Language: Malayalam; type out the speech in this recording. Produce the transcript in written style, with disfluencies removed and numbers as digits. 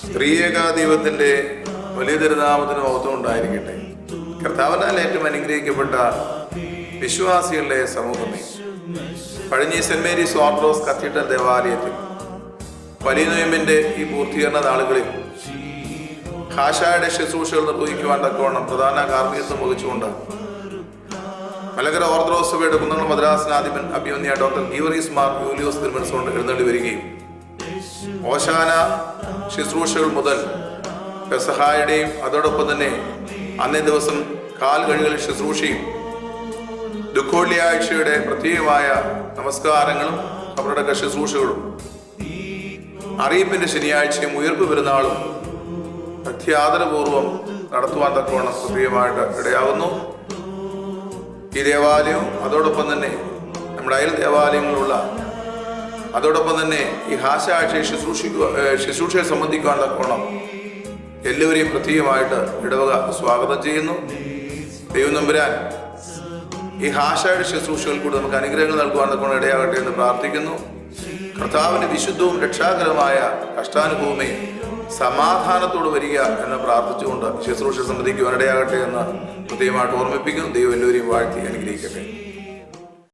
സ്ത്രീയേക ദൈവത്തിൻ്റെ വലിയ തിരുനാമത്തിന് മഹത്വം ഉണ്ടായിരിക്കട്ടെ. കർത്താവിനാൽ ഏറ്റവും അനുഗ്രഹിക്കപ്പെട്ട വിശ്വാസികളുടെ സമൂഹമേ, Pazhanji Saint Mary's Orthodox Cathedral ദേവാലയത്തിൽ വലിയ നോയമ്പിൻ്റെ ഈ പൂർത്തീകരണ നാളുകളിൽ ഹാഷായുടെ ശുശ്രൂഷകൾ നിർവഹിക്കുവാൻ തക്കവണ്ണം പ്രധാന കാർമ്മികത്വം വഹിച്ചുകൊണ്ട് മലങ്കര ഓർത്തഡോക്സ് സഭയുടെ കുന്നംകുളം മദ്രാസനാധിപൻ അഭിമന്യ ഡോക്ടർ ഗീവറീസ് മാർ യൂലിയോസ് തിരുമനസ്സുകൊണ്ട് എഴുന്നള്ളി വരികയും ഓശാന ശുശ്രൂഷകൾ മുതൽ പെസഹായുടെയും അതോടൊപ്പം തന്നെ അന്നേ ദിവസം കാൽ കഴുകൽ ശുശ്രൂഷയും ദുഃഖവെള്ളിയാഴ്ചയുടെ പ്രത്യേകമായ നമസ്കാരങ്ങളും അവരുടെ ശുശ്രൂഷകളും അറിയിപ്പിന്റെ ശനിയാഴ്ചയും ഉയർപ്പ് പെരുന്നാളും അത്യാദരപൂർവം നടത്തുവാൻ തക്കവണ്ണം പ്രത്യേകമായിട്ട് ഇടയാകുന്നു. ഈ ദേവാലയവും അതോടൊപ്പം തന്നെ നമ്മുടെ അയൽ ദേവാലയങ്ങളുള്ള അതോടൊപ്പം തന്നെ ഈ ഹാസ്യാഴ്ചയെ ശുശ്രൂഷയെ സംബന്ധിക്കുവാൻ തക്കവണ്ണം എല്ലാവരെയും പ്രത്യേകമായിട്ട് ഇടവക സ്വാഗതം ചെയ്യുന്നു. ദൈവം നമ്പുരാൻ ഈ ഹാഷയുടെ ശുശ്രൂഷകൾ കൂടി നമുക്ക് അനുഗ്രഹങ്ങൾ നൽകുവാൻ തക്കവണ്ണം ഇടയാകട്ടെ എന്ന് പ്രാർത്ഥിക്കുന്നു. കർത്താവിൻ്റെ വിശുദ്ധവും രക്ഷാകരമായ കഷ്ടാനുഭവമേ സമാധാനത്തോട് വരിക എന്ന് പ്രാർത്ഥിച്ചുകൊണ്ട് ശുശ്രൂഷ സംബന്ധിക്കുവാൻ ഇടയാകട്ടെ എന്ന് പ്രത്യേകമായിട്ട് ഓർമ്മിപ്പിക്കുന്നു. ദൈവം എല്ലാവരെയും വാഴ്ത്തി അനുഗ്രഹിക്കട്ടെ.